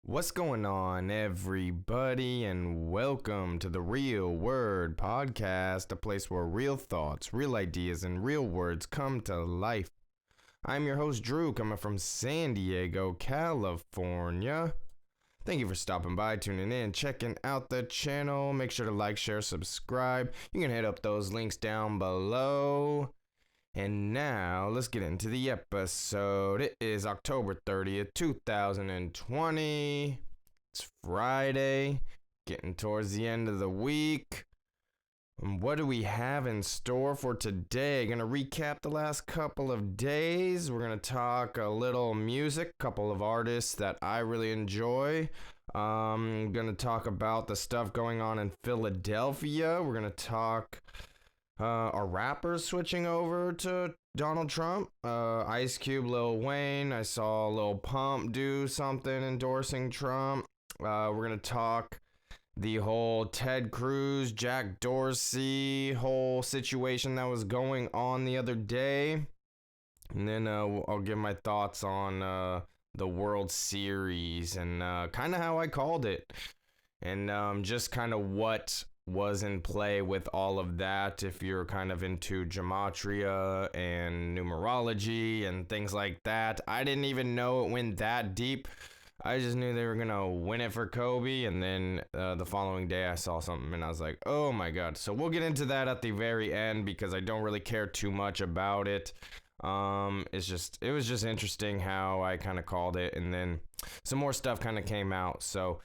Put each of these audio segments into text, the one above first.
What's going on, everybody, and welcome to the Real Word Podcast, a place where real thoughts, real ideas, and real words come to life. I'm your host, Drew, coming from San Diego, California. Thank you for stopping by, tuning in, checking out the channel. Make sure to like, share, subscribe. You can hit up those links down below. And now, let's get into the episode. It is October 30th, 2020. It's Friday, getting towards the end of the week. And what do we have in store for today? Gonna recap the last couple of days. We're gonna talk a little music, couple of artists that I really enjoy. Gonna talk about the stuff going on in Philadelphia. We're gonna talk... are rappers switching over to Donald Trump? Ice Cube, Lil Wayne. I saw Lil Pump do something endorsing Trump. We're going to talk the whole Ted Cruz, Jack Dorsey whole situation that was going on the other day. And then I'll give my thoughts on the World Series and kind of how I called it. And just kind of what was in play with all of that, if you're kind of into gematria and numerology and things like that. I didn't even know it went that deep. I just knew they were gonna win it for Kobe, and then the following day I saw something and I was like, oh my god. So we'll get into that at the very end because I don't really care too much about it. It was just interesting how I kind of called it, and then some more stuff kind of came out. So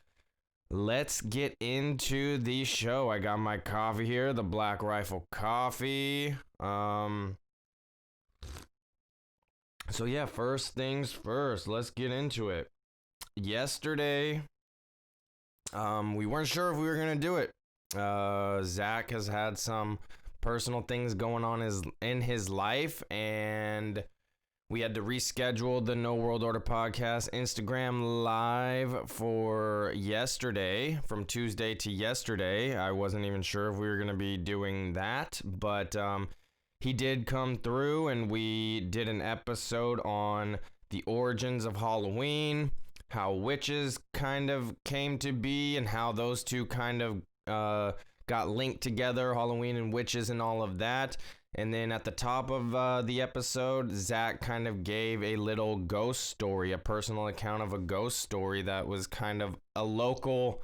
let's get into the show. I got my coffee here, the Black Rifle coffee. So yeah, first things first, let's get into it. Yesterday, we weren't sure if we were gonna do it. Zach has had some personal things going on in his life, and we had to reschedule the No World Order podcast Instagram live for yesterday, from Tuesday to yesterday. I wasn't even sure if we were going to be doing that, but he did come through, and we did an episode on the origins of Halloween, how witches kind of came to be, and how those two kind of got linked together, Halloween and witches and all of that. And then at the top of the episode, Zach kind of gave a little ghost story, a personal account of a ghost story that was kind of a local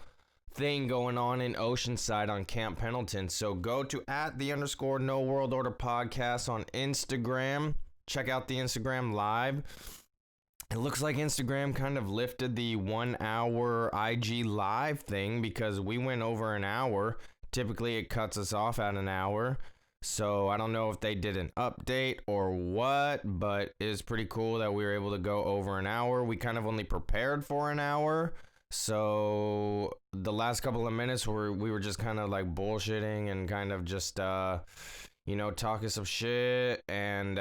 thing going on in Oceanside on Camp Pendleton. So go to @the_No World Order podcast on Instagram. Check out the Instagram live. It looks like Instagram kind of lifted the 1 hour IG live thing because we went over an hour. Typically it cuts us off at an hour. So I don't know if they did an update or what, but it was pretty cool that we were able to go over an hour. We kind of only prepared for an hour. So the last couple of minutes we were just kind of like bullshitting and kind of just, talking some shit and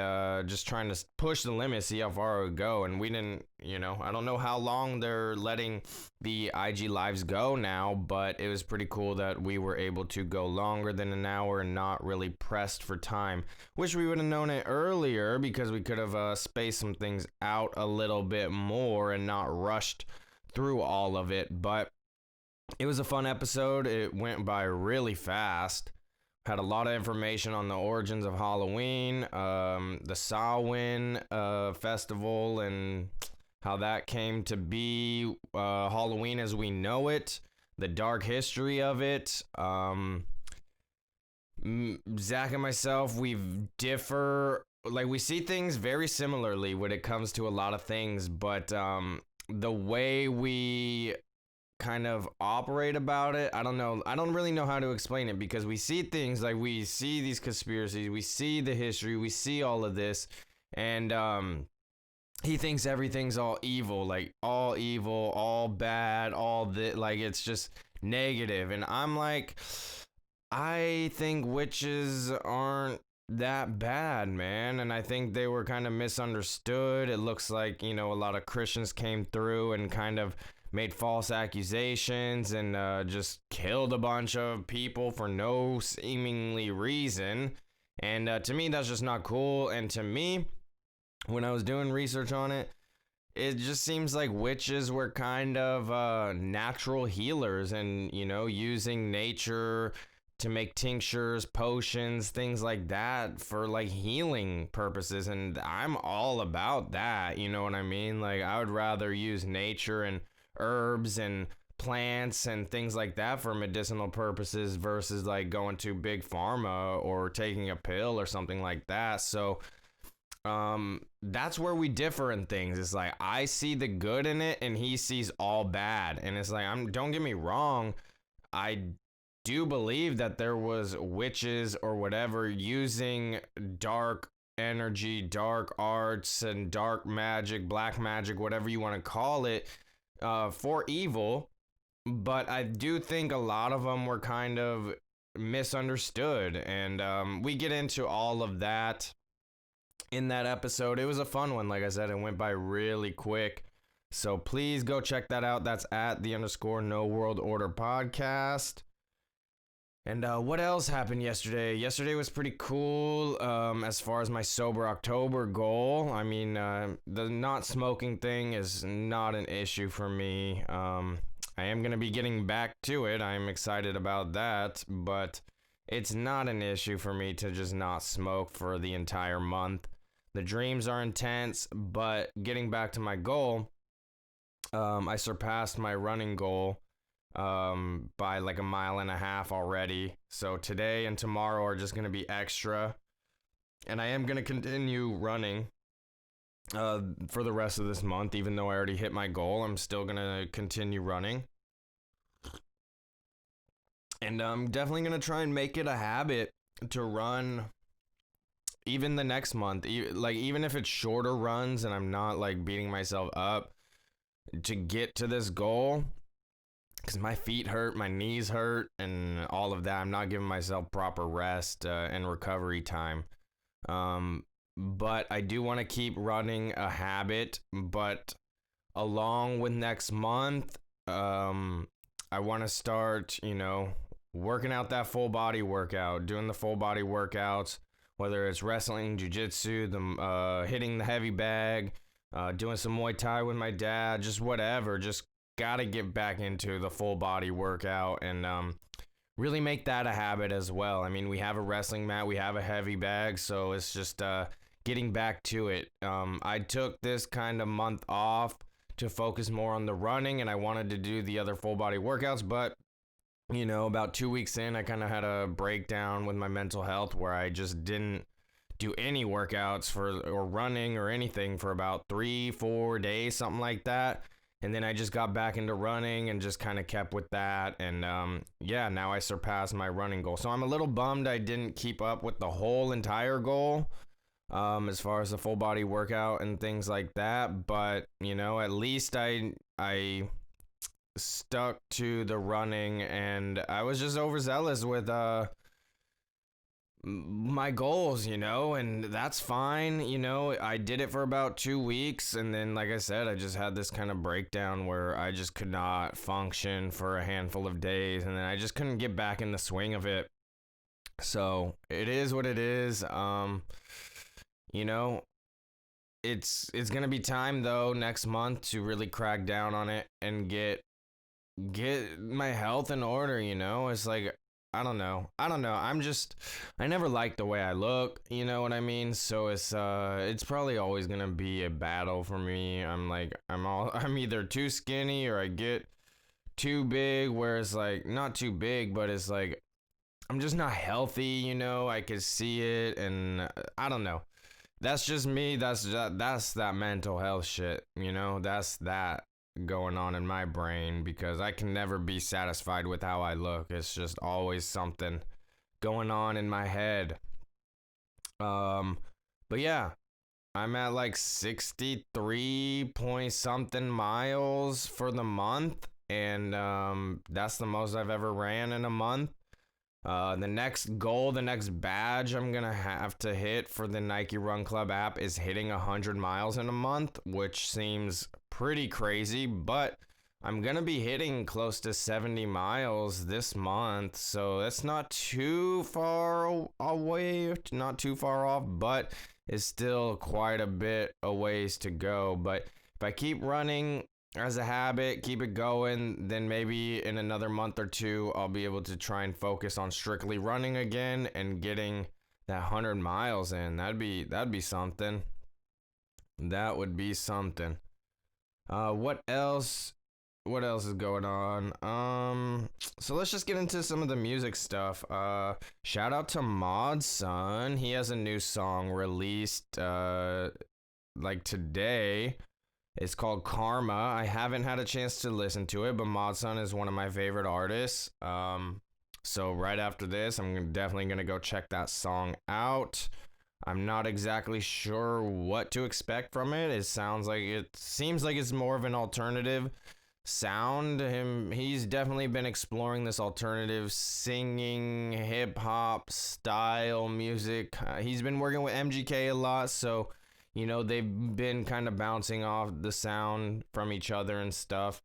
just trying to push the limit, see how far it would go. And we didn't, I don't know how long they're letting the IG lives go now, but it was pretty cool that we were able to go longer than an hour and not really pressed for time. Wish we would have known it earlier because we could have spaced some things out a little bit more and not rushed through all of it. But it was a fun episode. It went by really fast. Had a lot of information on the origins of Halloween, the Samhain festival, and how that came to be, Halloween as we know it, the dark history of it. Zach and myself, we see things very similarly when it comes to a lot of things, but the way we kind of operate about it, I don't know. I don't really know how to explain it because we see things like we see these conspiracies, we see the history, we see all of this, and he thinks everything's all evil, all bad, all that, like it's just negative. And I'm like, I think witches aren't that bad, man, and I think they were kind of misunderstood. It looks like, a lot of Christians came through and kind of made false accusations and just killed a bunch of people for no seemingly reason. And to me, that's just not cool. And to me, when I was doing research on it, it just seems like witches were kind of natural healers, and using nature to make tinctures, potions, things like that for like healing purposes. And I'm all about that, you know what I mean? Like, I would rather use nature and herbs and plants and things like that for medicinal purposes versus like going to big pharma or taking a pill or something like that. So that's where we differ in things. It's like I see the good in it and he sees all bad. And it's like, don't get me wrong, I do believe that there was witches or whatever using dark energy, dark arts, and dark magic, black magic, whatever you want to call it, for evil. But I do think a lot of them were kind of misunderstood, and we get into all of that in that episode. It was a fun one. Like I said, it went by really quick. So please go check that out. That's at _No World Order podcast. And what else happened yesterday? Yesterday was pretty cool as far as my Sober October goal. I mean, the not smoking thing is not an issue for me. I am going to be getting back to it. I'm excited about that. But it's not an issue for me to just not smoke for the entire month. The dreams are intense, but getting back to my goal, I surpassed my running goal by like 1.5 miles already. So today and tomorrow are just going to be extra. And I am going to continue running for the rest of this month. Even though I already hit my goal, I'm still going to continue running. And I'm definitely going to try and make it a habit to run even the next month. Like, even if it's shorter runs and I'm not like beating myself up to get to this goal, because my feet hurt, my knees hurt, and all of that. I'm not giving myself proper rest and recovery time. But I do want to keep running a habit. But along with next month, I want to start, working out that full body workout, doing the full body workouts, whether it's wrestling, jiu-jitsu, hitting the heavy bag, doing some Muay Thai with my dad, just whatever. Just got to get back into the full body workout and really make that a habit as well. I mean, we have a wrestling mat, we have a heavy bag, so it's just getting back to it. I took this kind of month off to focus more on the running, and I wanted to do the other full body workouts, but about 2 weeks in, I kind of had a breakdown with my mental health where I just didn't do any workouts or running or anything for about 3-4 days, something like that. And then I just got back into running and just kind of kept with that. And now I surpassed my running goal. So I'm a little bummed I didn't keep up with the whole entire goal as far as the full body workout and things like that. But, at least I stuck to the running, and I was just overzealous with my goals, and that's fine. I did it for about 2 weeks, and then, like I said, I just had this kind of breakdown where I just could not function for a handful of days, and then I just couldn't get back in the swing of it. So it is what it is. It's gonna be time though next month to really crack down on it and get my health in order. It's like, I don't know. I never liked the way I look, you know what I mean? So it's probably always gonna be a battle for me. I'm either too skinny or I get too big, where it's like not too big, but it's like I'm just not healthy, I could see it, and I don't know. That's just me. That's that mental health shit, that's that going on in my brain, because I can never be satisfied with how I look. It's just always something going on in my head. But yeah, I'm at like 63 point something miles for the month, and that's the most I've ever ran in a month. The next goal, the next badge I'm gonna have to hit for the Nike Run Club app is hitting 100 miles in a month, which seems pretty crazy, but I'm gonna be hitting close to 70 miles this month, so that's not too far away, not too far off, but it's still quite a bit a ways to go. But if I keep running as a habit, keep it going, then maybe in another month or two, I'll be able to try and focus on strictly running again and getting that 100 miles in. That'd be something. That would be something. What else? What else is going on? So let's just get into some of the music stuff. Shout out to Mod's son. He has a new song released like today. It's called Karma. I haven't had a chance to listen to it, but Mod Sun is one of my favorite artists. So right after this, I'm definitely gonna go check that song out. I'm not exactly sure what to expect from it. It seems like it's more of an alternative sound. He's definitely been exploring this alternative singing hip hop style music. He's been working with MGK a lot, so they've been kind of bouncing off the sound from each other and stuff,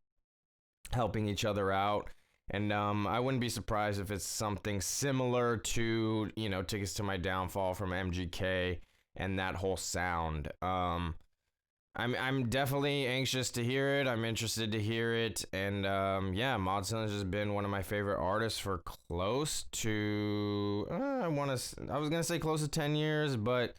helping each other out. And I wouldn't be surprised if it's something similar to, Tickets to My Downfall from MGK and that whole sound. I'm definitely anxious to hear it. I'm interested to hear it. And yeah, Modson has just been one of my favorite artists for close to I was gonna say close to 10 years, but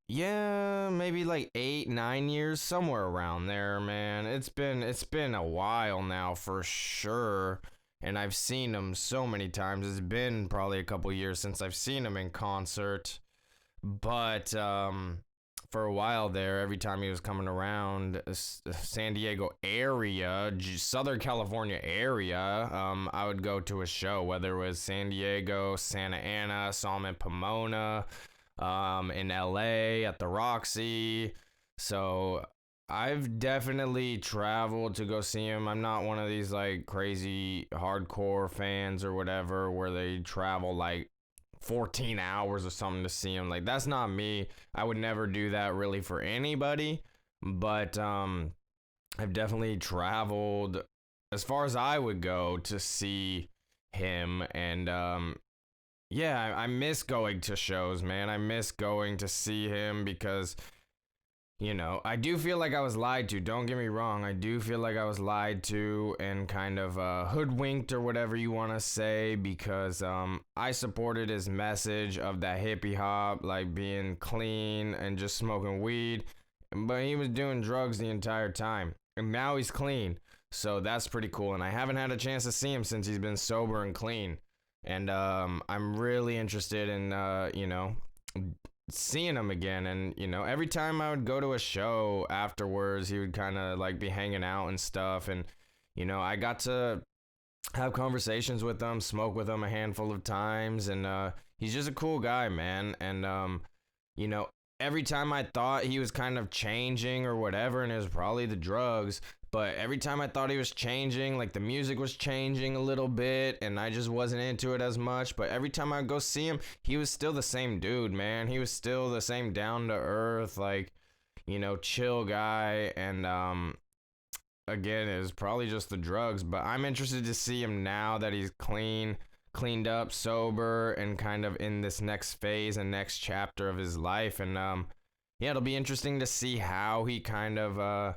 yeah, maybe like 8, 9 years, somewhere around there, man. It's been a while now for sure. And I've seen him so many times. It's been probably a couple years since I've seen him in concert. But for a while there, every time he was coming around San Diego area, Southern California area, I would go to a show, whether it was San Diego, Santa Ana, saw him in Pomona, in LA at the Roxy. So I've definitely traveled to go see him. I'm not one of these like crazy hardcore fans or whatever where they travel like 14 hours or something to see him. Like, that's not me. I would never do that really for anybody. But I've definitely traveled as far as I would go to see him. And yeah, I miss going to shows, man. I miss going to see him because I do feel like I was lied to. Don't get me wrong. I do feel like I was lied to and kind of hoodwinked or whatever you want to say, because I supported his message of that hippie hop, like being clean and just smoking weed. But he was doing drugs the entire time. And now he's clean. So that's pretty cool. And I haven't had a chance to see him since he's been sober and clean. And I'm really interested in, seeing him again. And every time I would go to a show afterwards, he would kind of like be hanging out and stuff. And I got to have conversations with him, smoke with him a handful of times. And he's just a cool guy, man. And every time I thought he was kind of changing or whatever, and it was probably the drugs, but every time I thought he was changing, like the music was changing a little bit and I just wasn't into it as much, but every time I go see him, he was still the same dude, man. He was still the same down to earth, like, chill guy. And again, it was probably just the drugs, but I'm interested to see him now that he's cleaned up, sober, and kind of in this next phase and next chapter of his life. And yeah, it'll be interesting to see how he kind of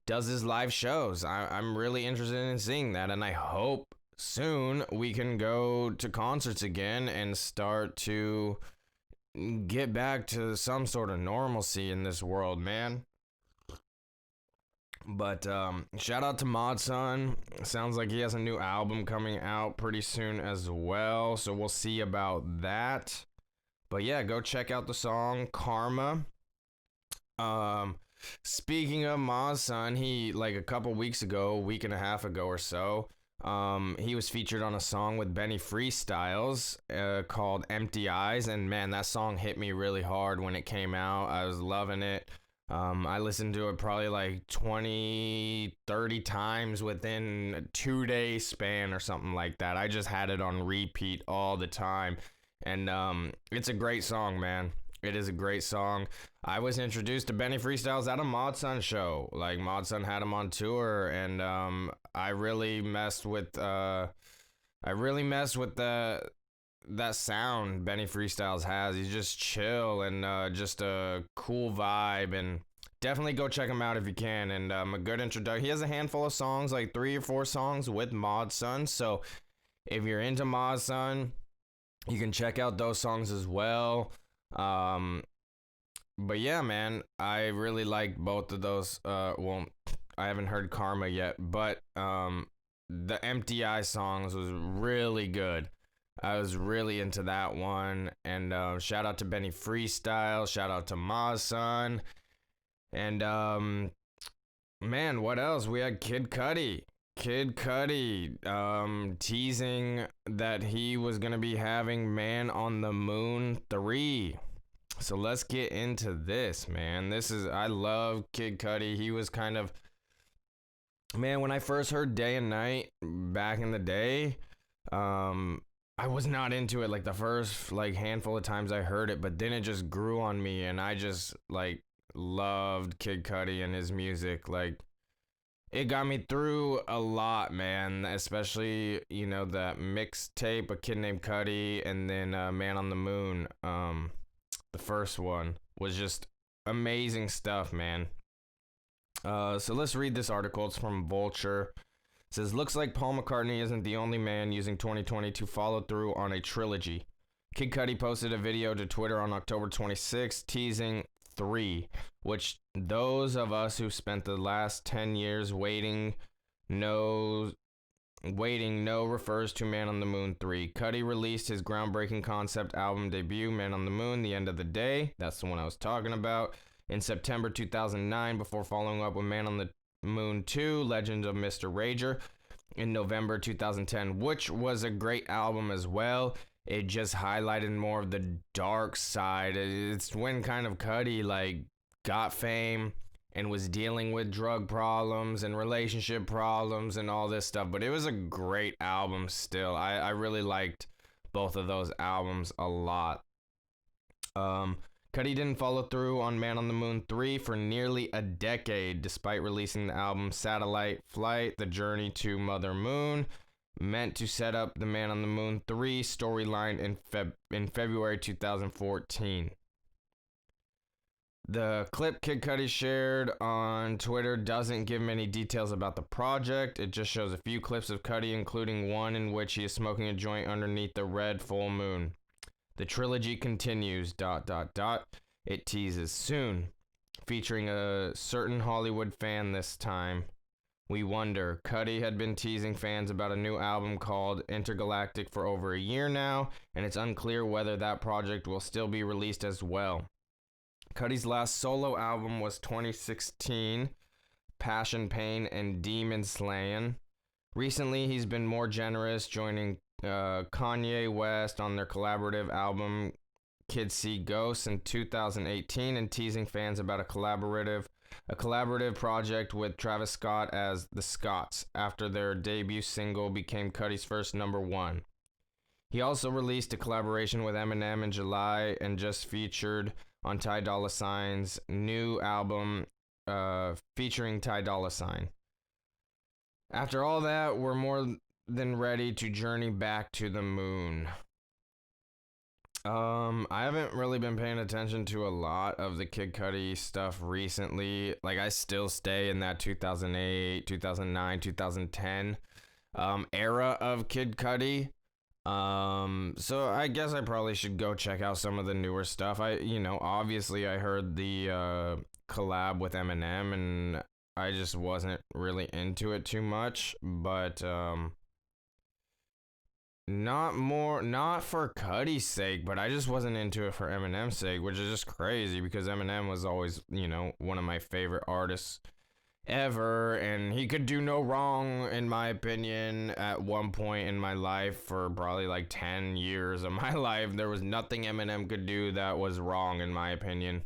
does his live shows. I'm really interested in seeing that, and I hope soon we can go to concerts again and start to get back to some sort of normalcy in this world, man. But shout out to Modson. Sounds like he has a new album coming out pretty soon as well, so we'll see about that. But yeah, go check out the song Karma. Speaking of Modson, he, like a couple weeks ago, a week and a half ago or so, he was featured on a song with Benny Freestyles called Empty Eyes, and man, that song hit me really hard when it came out. I was loving it. I listened to it probably like 20, 30 times within a 2-day span or something like that. I just had it on repeat all the time. And it's a great song, man. It is a great song. I was introduced to Benny Freestyles at a Modson show. Like, Modson had him on tour, and I really messed with that sound Benny Freestyles has. He's just chill and just a cool vibe, and definitely go check him out if you can. And a good introduction. He has a handful of songs, like 3 or 4 songs with Mod Sun. So if you're into Mod Sun, you can check out those songs as well. But yeah, man, I really like both of those. Well, I haven't heard Karma yet, but the Empty Eye songs was really good. I was really into that one. And shout out to Benny Freestyle, shout out to Maz Sun. And man, what else? We had Kid Cudi. Kid Cudi teasing that he was going to be having Man on the Moon 3. So let's get into this, man. I love Kid Cudi. He was kind of, man, when I first heard Day and Night back in the day, I was not into it like the first like handful of times I heard it, but then it just grew on me and I just like loved Kid Cudi and his music. Like it got me through a lot, man, especially, you know, that mixtape, A Kid Named Cudi, and then Man on the Moon. The first one was just amazing stuff, man. So let's read this article. It's from Vulture. It says, looks like Paul McCartney isn't the only man using 2020 to follow through on a trilogy. Kid Cudi posted a video to Twitter on October 26th teasing 3, which those of us who spent the last 10 years waiting know refers to Man on the Moon 3. Cudi released his groundbreaking concept album debut, Man on the Moon, The End of the Day. That's the one I was talking about. In September 2009, before following up with Man on the Moon 2, Legend of Mr. Rager, in November 2010, which was a great album as well. It just highlighted more of the dark side. It's when kind of Cudi like got fame and was dealing with drug problems and relationship problems and all this stuff. But it was a great album still. I really liked both of those albums a lot. Cudi didn't follow through on Man on the Moon 3 for nearly a decade, despite releasing the album Satellite Flight, The Journey to Mother Moon, meant to set up the Man on the Moon 3 storyline in February 2014. The clip Kid Cudi shared on Twitter doesn't give many details about the project. It just shows a few clips of Cudi, including one in which he is smoking a joint underneath the red full moon. The trilogy continues, ... It teases soon, featuring a certain Hollywood fan this time. We wonder. Cudi had been teasing fans about a new album called Intergalactic for over a year now, and it's unclear whether that project will still be released as well. Cudi's last solo album was 2016, Passion, Pain, and Demon Slayin'. Recently, he's been more generous, joining Kanye West on their collaborative album Kids See Ghosts in 2018 and teasing fans about a collaborative project with Travis Scott as The Scotts after their debut single became Cudi's first #1. He also released a collaboration with Eminem in July and just featured on Ty Dolla $ign's new album featuring Ty Dolla $ign. After all that, we're more than ready to journey back to the moon. I haven't really been paying attention to a lot of the Kid Cudi stuff recently. Like, I still stay in that 2008, 2009, 2010 era of Kid Cudi. So I guess I probably should go check out some of the newer stuff. Obviously I heard the collab with Eminem and I just wasn't really into it too much, but not for Cudi's sake, but I just wasn't into it for Eminem's sake, which is just crazy because Eminem was always, one of my favorite artists ever, and he could do no wrong in my opinion. At one point in my life, for probably like 10 years of my life, there was nothing Eminem could do that was wrong in my opinion.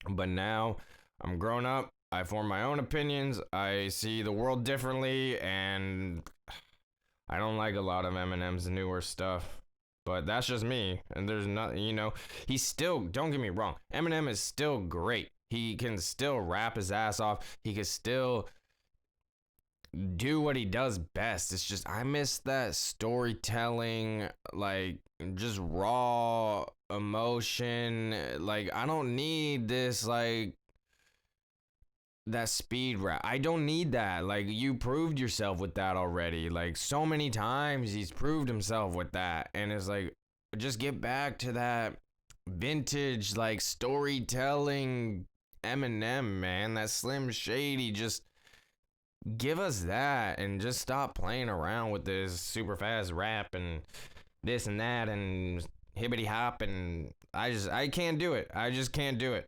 But now I'm grown up, I form my own opinions, I see the world differently, and I don't like a lot of Eminem's newer stuff. But that's just me, and there's not, he's still, don't get me wrong, Eminem is still great. He can still rap his ass off. He can still do what he does best. It's just, I miss that storytelling, like, just raw emotion. Like, I don't need this, like, that speed rap. I don't need that. Like, you proved yourself with that already. Like, so many times he's proved himself with that. And it's like, just get back to that vintage, like, storytelling Eminem, man. That Slim Shady. Just give us that and just stop playing around with this super fast rap and this and that and hibbity hop. And I can't do it. I just can't do it.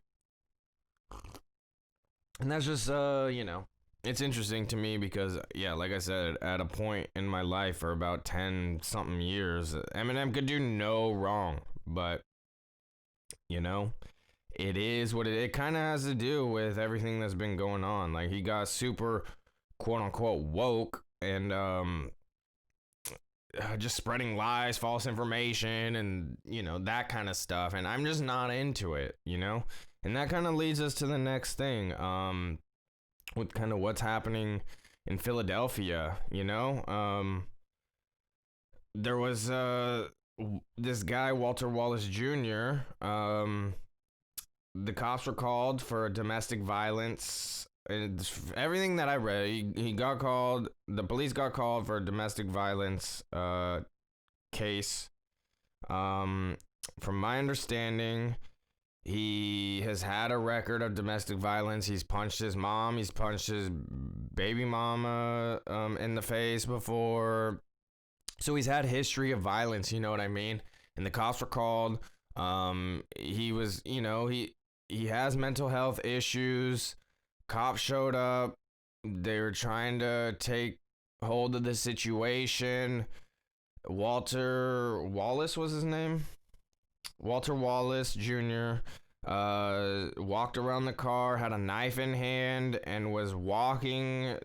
And that's just, it's interesting to me because, yeah, like I said, at a point in my life for about 10 something years, Eminem could do no wrong. But, it is what it kind of has to do with everything that's been going on. Like, he got super, quote unquote, woke and, just spreading lies, false information, and, that kind of stuff. And I'm just not into it, And that kind of leads us to the next thing, with kind of what's happening in Philadelphia, There was this guy, Walter Wallace Jr., the cops were called for domestic violence. Everything that I read, he got called, the police got called for a domestic violence case. From my understanding, he has had a record of domestic violence. He's punched his mom. He's punched his baby mama in the face before. So he's had history of violence, you know what I mean? And the cops were called. He was, he has mental health issues. Cops showed up. They were trying to take hold of the situation. Walter Wallace was his name? Walter Wallace Jr. Walked around the car, had a knife in hand, and was walking.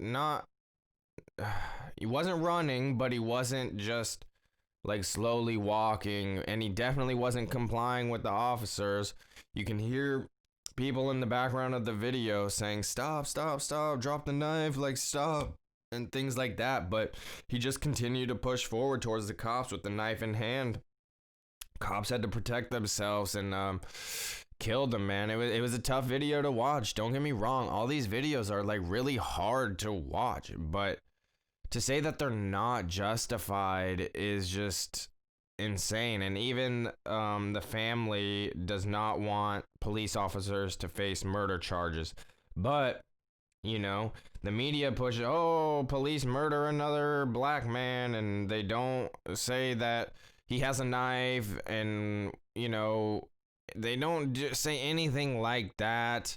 He wasn't running, but he wasn't just like slowly walking, and he definitely wasn't complying with the officers. You can hear people in the background of the video saying, stop, stop, stop, drop the knife, like, stop, and things like that. But he just continued to push forward towards the cops with the knife in hand. Cops had to protect themselves and killed him, man. It was a tough video to watch. Don't get me wrong. All these videos are like really hard to watch, but to say that they're not justified is just insane. And even the family does not want police officers to face murder charges. But, the media push, police murder another black man, and they don't say that he has a knife, and, they don't say anything like that.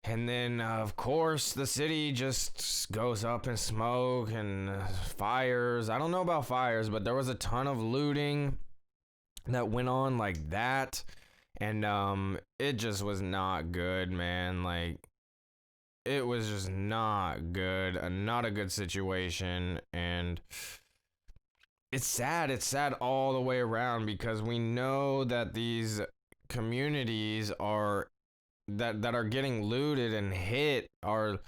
And then, of course, the city just goes up in smoke and fires. I don't know about fires, but there was a ton of looting that went on like that. And it just was not good, man. Like, it was just not good. Not a good situation. And it's sad. It's sad all the way around because we know that these communities that are getting looted and hit are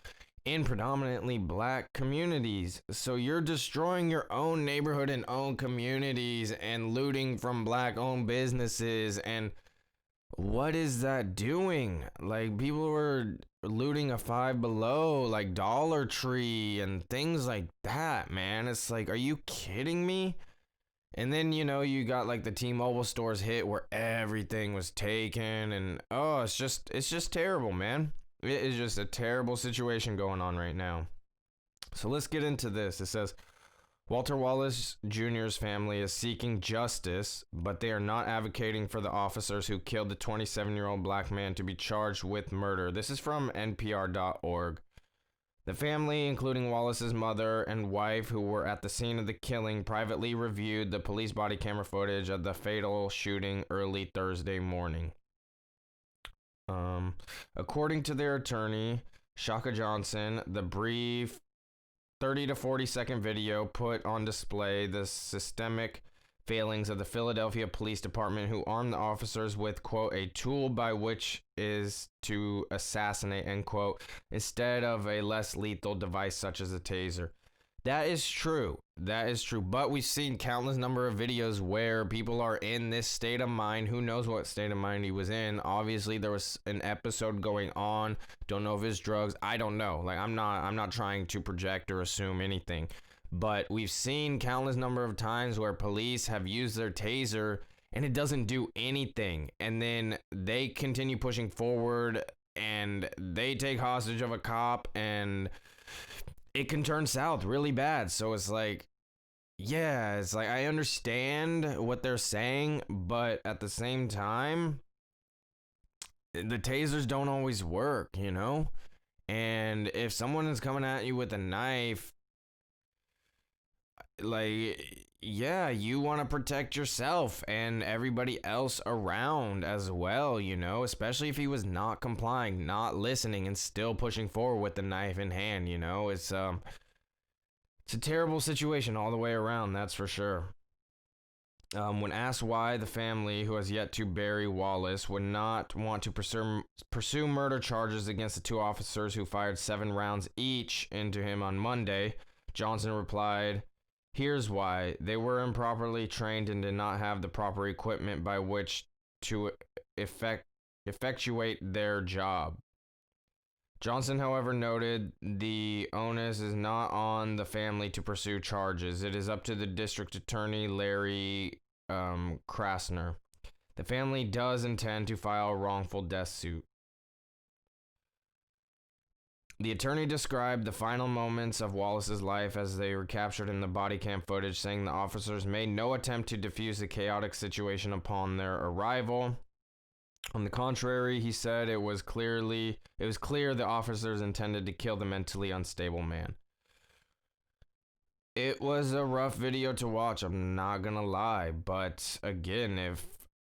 in predominantly black communities. So you're destroying your own neighborhood and own communities and looting from black owned businesses. And what is that doing? Like, people were looting a Five Below, like Dollar Tree and things like that, man. It's like, are you kidding me? And then, you got like the T-Mobile stores hit where everything was taken, and it's just terrible, man. It is just a terrible situation going on right now. So let's get into this. It says, Walter Wallace Jr.'s family is seeking justice, but they are not advocating for the officers who killed the 27-year-old black man to be charged with murder. This is from NPR.org. The family, including Wallace's mother and wife, who were at the scene of the killing, privately reviewed the police body camera footage of the fatal shooting early Thursday morning. According to their attorney, Shaka Johnson, the brief 30 to 40 second video put on display the systemic failings of the Philadelphia Police Department, who armed the officers with, quote, a tool by which is to assassinate, end quote, instead of a less lethal device such as a taser. That is true. That is true. But we've seen countless number of videos where people are in this state of mind. Who knows what state of mind he was in? Obviously, there was an episode going on. Don't know if it's drugs. I don't know. Like I'm not trying to project or assume anything. But we've seen countless number of times where police have used their taser and it doesn't do anything. And then they continue pushing forward and they take hostage of a cop and it can turn south really bad. So it's like, yeah, it's like I understand what they're saying, but at the same time, the tasers don't always work, you know? And if someone is coming at you with a knife, like, yeah, you want to protect yourself and everybody else around as well, you know, especially if he was not complying, not listening, and still pushing forward with the knife in hand, you know. It's a terrible situation all the way around, that's for sure. When asked why the family, who has yet to bury Wallace, would not want to pursue murder charges against the two officers who fired 7 rounds each into him on Monday, Johnson replied, "Here's why. They were improperly trained and did not have the proper equipment by which to effectuate their job." Johnson, however, noted the onus is not on the family to pursue charges. It is up to the district attorney, Larry Krasner. The family does intend to file a wrongful death suit. The attorney described the final moments of Wallace's life as they were captured in the body cam footage, saying the officers made no attempt to defuse the chaotic situation upon their arrival. On the contrary, he said it was clear the officers intended to kill the mentally unstable man. It was a rough video to watch, I'm not gonna lie, but again, if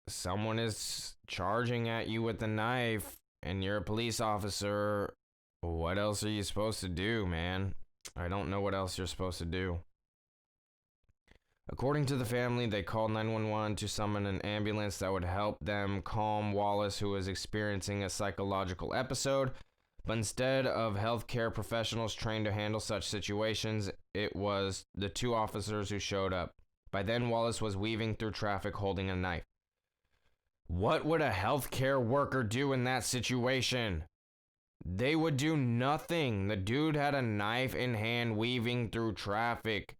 someone is charging at you with a knife and you're a police officer, what else are you supposed to do, man? I don't know what else you're supposed to do. According to the family, they called 911 to summon an ambulance that would help them calm Wallace, who was experiencing a psychological episode. But instead of healthcare professionals trained to handle such situations, it was the 2 officers who showed up. By then, Wallace was weaving through traffic holding a knife. What would a healthcare worker do in that situation? They would do nothing. The dude had a knife in hand weaving through traffic.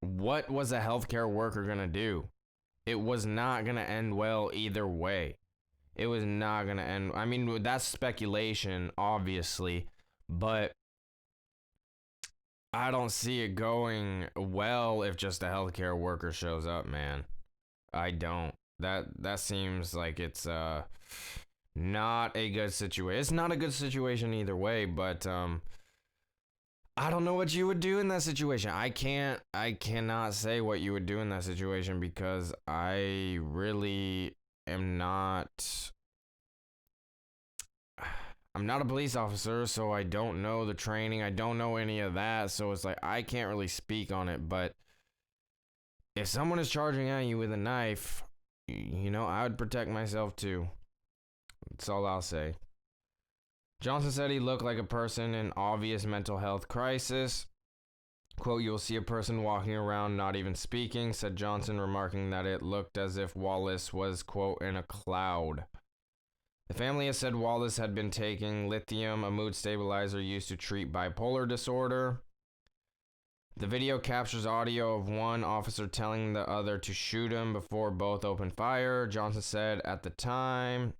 What was a healthcare worker gonna do? It was not gonna end well either way. It was not gonna end. I mean, that's speculation, obviously, but I don't see it going well if just a healthcare worker shows up, man. I don't. That seems like it's not a good situation. It's not a good situation either way, but I don't know what you would do in that situation. I cannot say what you would do in that situation because I really am not. I'm not a police officer, so I don't know the training. I don't know any of that, so it's like I can't really speak on it, but if someone is charging at you with a knife, you know, I would protect myself too. That's all I'll say. Johnson said he looked like a person in obvious mental health crisis. Quote, "You'll see a person walking around not even speaking," said Johnson, remarking that it looked as if Wallace was, quote, "in a cloud." The family has said Wallace had been taking lithium, a mood stabilizer used to treat bipolar disorder. The video captures audio of one officer telling the other to shoot him before both opened fire. Johnson said at the time,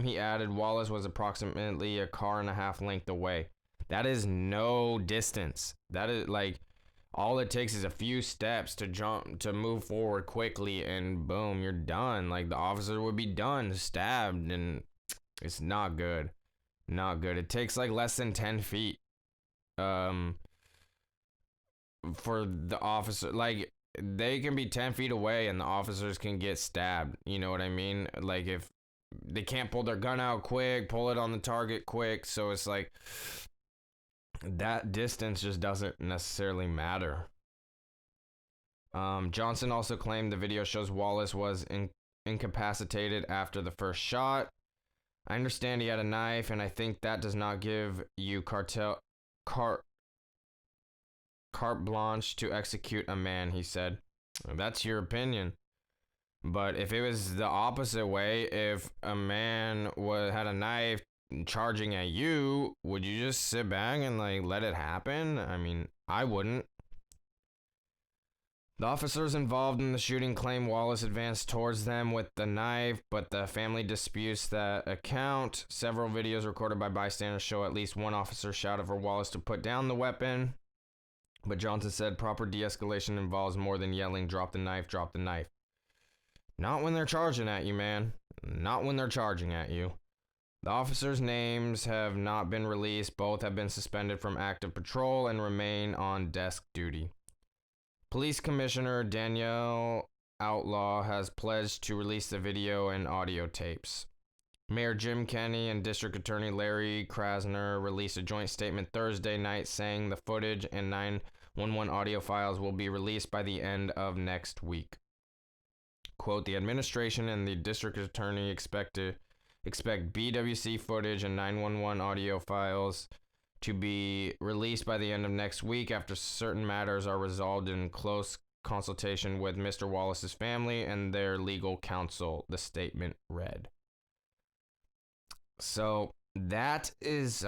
he added, Wallace was approximately a car and a half length away. That is no distance. That is like, all it takes is a few steps to move forward quickly and boom, you're done. Like the officer would be done, stabbed, and it's not good. Not good. It takes like less than 10 feet. For the officer, like they can be 10 feet away and the officers can get stabbed, you know what I mean? Like if they can't pull their gun out quick, pull it on the target quick, so it's like that distance just doesn't necessarily matter. Johnson also claimed the video shows Wallace was incapacitated after the first shot. "I understand he had a knife, and I think that does not give you carte blanche to execute a man, he said. That's your opinion. But if it was the opposite way, if a man had a knife charging at you, would you just sit back and like let it happen? I mean, I wouldn't. The officers involved in the shooting claim Wallace advanced towards them with the knife, but the family disputes that account. Several videos recorded by bystanders show at least one officer shouted for Wallace to put down the weapon. But Johnson said proper de-escalation involves more than yelling, drop the knife, drop the knife. Not when they're charging at you, man. Not when they're charging at you. The officers' names have not been released. Both have been suspended from active patrol and remain on desk duty. Police Commissioner Danielle Outlaw has pledged to release the video and audio tapes. Mayor Jim Kenney and District Attorney Larry Krasner released a joint statement Thursday night saying the footage and 911 audio files will be released by the end of next week. Quote, the administration and the district attorney expect BWC footage and 911 audio files to be released by the end of next week after certain matters are resolved in close consultation with Mr. Wallace's family and their legal counsel, the statement read. So that is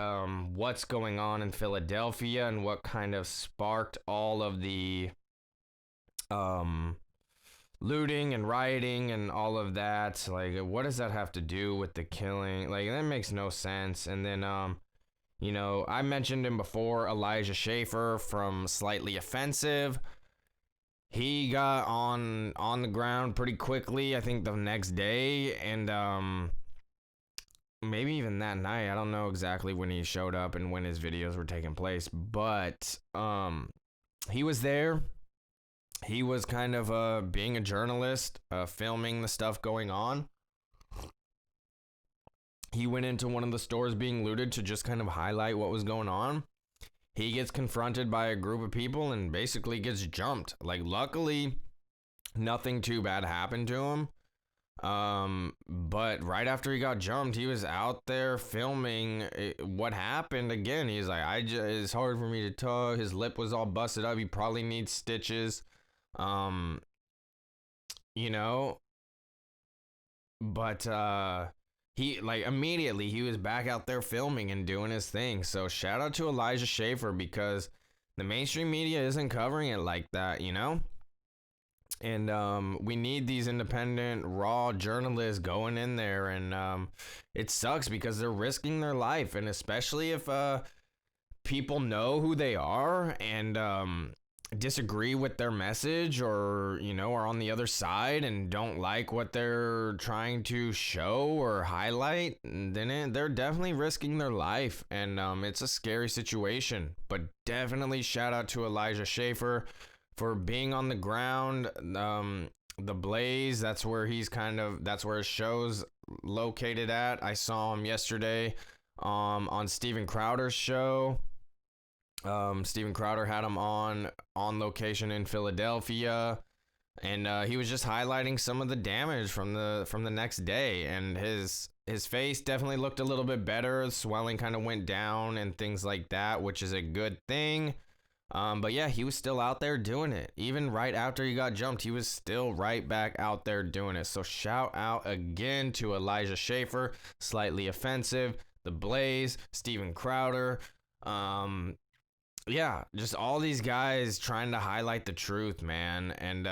what's going on in Philadelphia and what kind of sparked all of the looting and rioting and all of that. Like, what does that have to do with the killing? Like, that makes no sense. And then you know, I mentioned him before, Elijah Schaefer from Slightly Offensive. He got on the ground pretty quickly, I think the next day, and maybe even that night. I don't know exactly when he showed up and when his videos were taking place, but he was there. He was kind of being a journalist, filming the stuff going on. He went into one of the stores being looted to just kind of highlight what was going on. He gets confronted by a group of people and basically gets jumped. Like, luckily, nothing too bad happened to him. But right after he got jumped, he was out there filming what happened. Again, he's like, it's hard for me to talk. His lip was all busted up. He probably needs stitches. You know, but he, like, immediately he was back out there filming and doing his thing. So shout out to Elijah Schaefer, because the mainstream media isn't covering it like that, you know? And we need these independent, raw journalists going in there. And it sucks because they're risking their life. And especially if people know who they are and disagree with their message, or, you know, are on the other side and don't like what they're trying to show or highlight, then they're definitely risking their life. And it's a scary situation. But definitely shout out to Elijah Schaefer for being on the ground. The Blaze, that's where that's where his show's located at. I saw him yesterday on Steven Crowder's show. Steven Crowder had him on location in Philadelphia, and he was just highlighting some of the damage from the next day. And his face definitely looked a little bit better. The swelling kind of went down and things like that, which is a good thing. But yeah, he was still out there doing it. Even right after he got jumped, he was still right back out there doing it. So shout out again to Elijah Schaefer, Slightly Offensive, The Blaze, Steven Crowder. Yeah, just all these guys trying to highlight the truth, man. And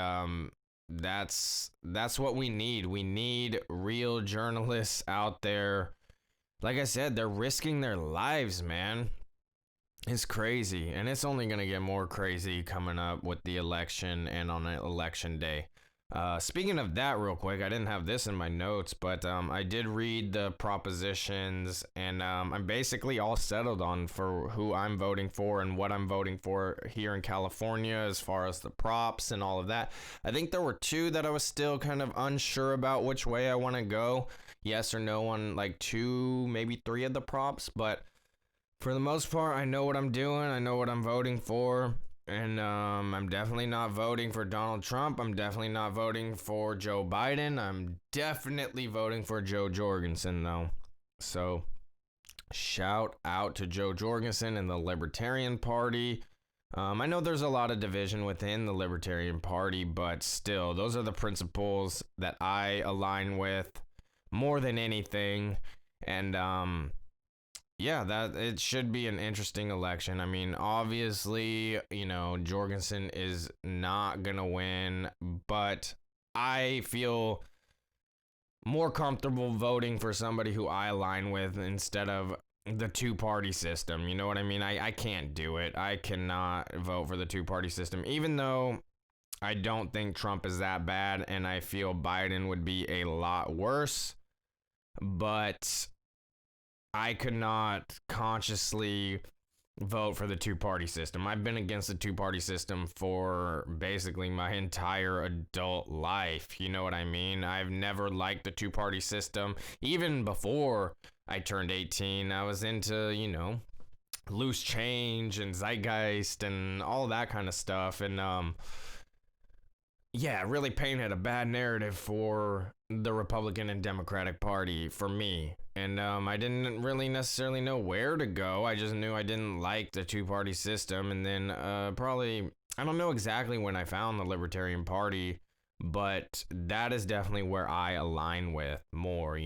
that's what we need. We need real journalists out there. Like I said, they're risking their lives, man. It's crazy, and it's only going to get more crazy coming up with the election and on election day. Speaking of that, real quick, I didn't have this in my notes, but I did read the propositions, and I'm basically all settled on for who I'm voting for and what I'm voting for here in California as far as the props and all of that. I think there were two that I was still kind of unsure about which way I want to go, yes or no on like two, maybe three of the props, but for the most part, I know what I'm doing. I know what I'm voting for. And I'm definitely not voting for Donald Trump. I'm definitely not voting for Joe Biden. I'm definitely voting for Joe Jorgensen, though. So shout out to Joe Jorgensen and the Libertarian Party. I know there's a lot of division within the Libertarian Party, but still, those are the principles that I align with more than anything. And yeah, that it should be an interesting election. I mean, obviously, Jorgensen is not gonna win, but I feel more comfortable voting for somebody who I align with instead of the two-party system. You know what I mean? I can't do it. I cannot vote for the two-party system, even though I don't think Trump is that bad, and I feel Biden would be a lot worse. But I could not consciously vote for the two-party system. I've been against the two-party system for basically my entire adult life. You know what I mean? I've never liked the two-party system. Even before I turned 18, I was into, loose change and zeitgeist and all that kind of stuff. And yeah, really painted a bad narrative for the Republican and Democratic Party for me. And I didn't really necessarily know where to go. I just knew I didn't like the two-party system. And then I don't know exactly when I found the Libertarian Party, but that is definitely where I align with more,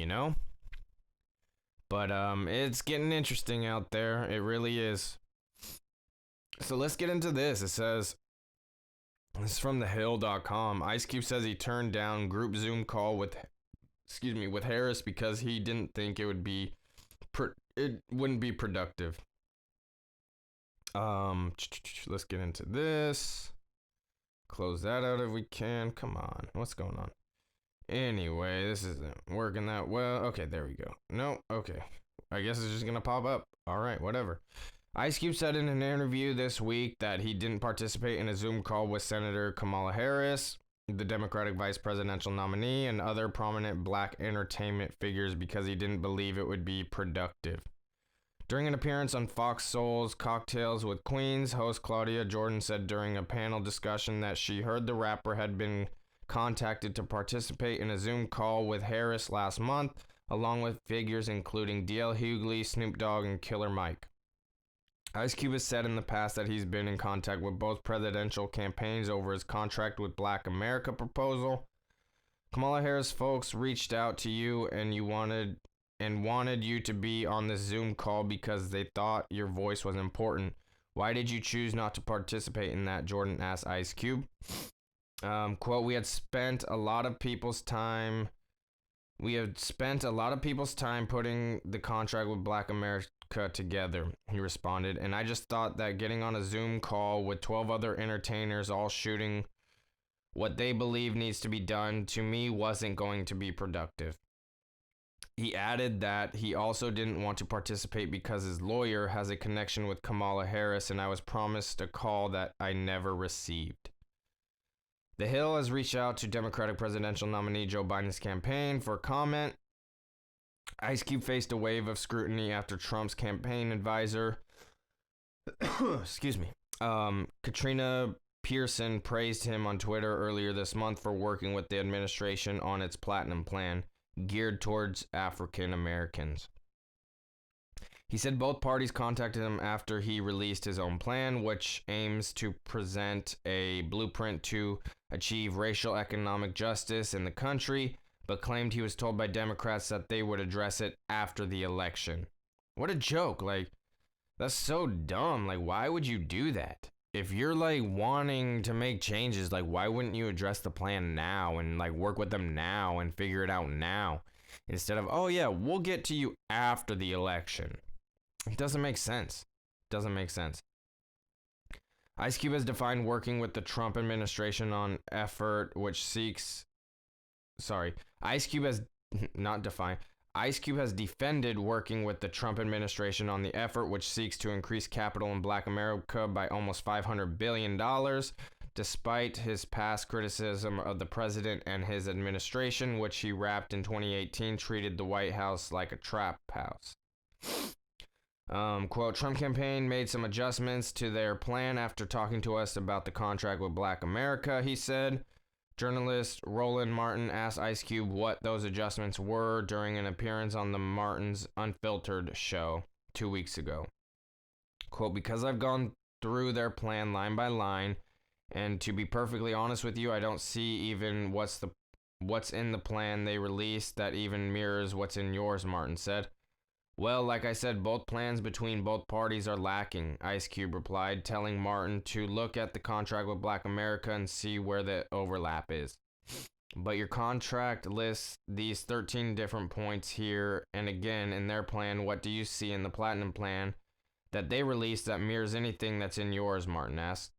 But it's getting interesting out there. It really is. So let's get into this. It says, this is from thehill.com. Ice Cube says he turned down group Zoom call with Harris because he didn't think it wouldn't be productive. Let's get into this. Close that out if we can. Come on. What's going on? Anyway, this isn't working that well. Okay, there we go. No, okay. I guess it's just gonna pop up. All right, whatever. Ice Cube said in an interview this week that he didn't participate in a Zoom call with Senator Kamala Harris, the Democratic vice presidential nominee, and other prominent black entertainment figures because he didn't believe it would be productive. During an appearance on Fox Soul's Cocktails with Queens, host Claudia Jordan said during a panel discussion that she heard the rapper had been contacted to participate in a Zoom call with Harris last month, along with figures including DL Hughley, Snoop Dogg, and Killer Mike. Ice Cube has said in the past that he's been in contact with both presidential campaigns over his contract with Black America proposal. Kamala Harris folks reached out to you and wanted you to be on this Zoom call because they thought your voice was important. Why did you choose not to participate in that? Jordan asked Ice Cube. Quote, we had spent a lot of people's time putting the contract with Black America together, he responded, and I just thought that getting on a Zoom call with 12 other entertainers all shooting what they believe needs to be done to me wasn't going to be productive. He added that he also didn't want to participate because his lawyer has a connection with Kamala Harris, and I was promised a call that I never received. The Hill has reached out to Democratic presidential nominee Joe Biden's campaign for comment. Ice Cube faced a wave of scrutiny after Trump's campaign advisor, Katrina Pearson, praised him on Twitter earlier this month for working with the administration on its platinum plan geared towards African Americans. He said both parties contacted him after he released his own plan, which aims to present a blueprint to achieve racial economic justice in the country, but claimed he was told by Democrats that they would address it after the election. What a joke. Like, that's so dumb. Like, why would you do that? If you're, wanting to make changes, why wouldn't you address the plan now and, work with them now and figure it out now? Instead of, oh, yeah, we'll get to you after the election. It doesn't make sense. Ice Cube has defined working with the Trump administration on effort which seeks... Ice Cube has defended working with the Trump administration on the effort which seeks to increase capital in Black America by almost $500 billion, despite his past criticism of the president and his administration, which he rapped in 2018 treated the White House like a trap house. Quote, Trump campaign made some adjustments to their plan after talking to us about the contract with Black America, he said. Journalist Roland Martin asked Ice Cube what those adjustments were during an appearance on the Martin's Unfiltered show 2 weeks ago. Quote, because I've gone through their plan line by line, and to be perfectly honest with you, I don't see even what's in the plan they released that even mirrors what's in yours, Martin said. Well, like I said, both plans between both parties are lacking, Ice Cube replied, telling Martin to look at the contract with Black America and see where the overlap is. But your contract lists these 13 different points here, and again, in their plan, what do you see in the Platinum plan that they released that mirrors anything that's in yours, Martin asked.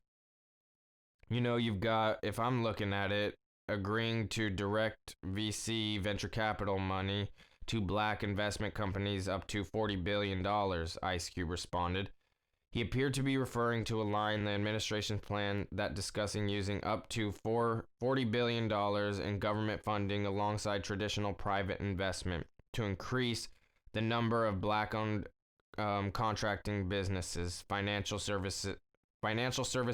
You've got, if I'm looking at it, agreeing to direct VC venture capital money to black investment companies up to $40 billion, Ice Cube responded. He appeared to be referring to a line in the administration's plan that discussing using up to $40 billion in government funding alongside traditional private investment to increase the number of black-owned contracting businesses, financial service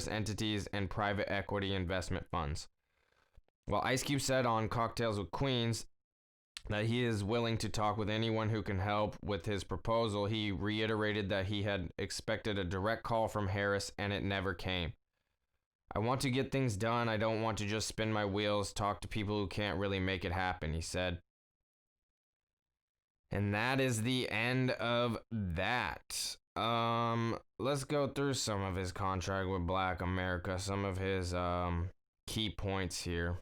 entities, and private equity investment funds. While Ice Cube said on Cocktails with Queens that he is willing to talk with anyone who can help with his proposal, he reiterated that he had expected a direct call from Harris and it never came. I want to get things done. I don't want to just spin my wheels, talk to people who can't really make it happen, he said. And that is the end of that. Let's go through some of his contract with Black America, some of his key points here.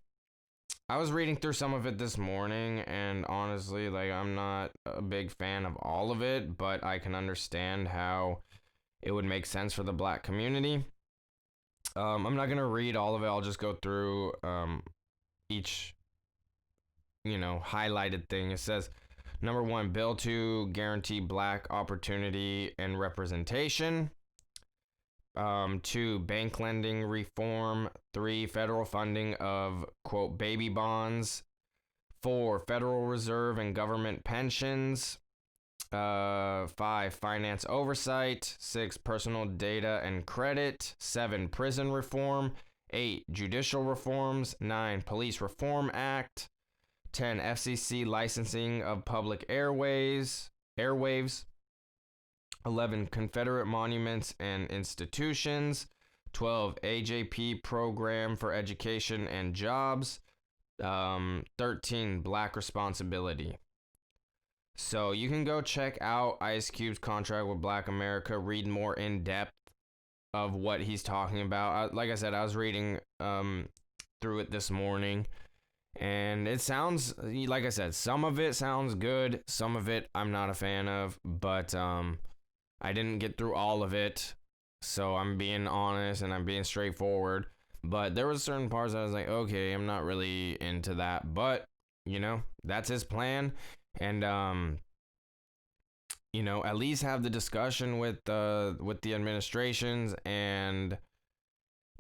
I was reading through some of it this morning, and honestly, I'm not a big fan of all of it, but I can understand how it would make sense for the black community. I'm not gonna read all of it. I'll just go through each highlighted thing. It says, number 1, bill to guarantee black opportunity and representation. 2, bank lending reform. 3, federal funding of, quote, baby bonds. 4, Federal Reserve and government pensions. 5, finance oversight. 6, personal data and credit. 7, prison reform. 8, judicial reforms. 9, Police Reform Act. 10, FCC licensing of public airwaves. 11, Confederate monuments and institutions. 12, AJP program for education and jobs. 13, black responsibility. So you can go check out Ice Cube's contract with Black America, read more in depth of what he's talking about. Like I said, I was reading through it this morning, and it sounds, like I said, some of it sounds good, some of it I'm not a fan of, but I didn't get through all of it, so I'm being honest and I'm being straightforward. But there was certain parts I was like, okay, I'm not really into that, but that's his plan, and at least have the discussion with the administrations. And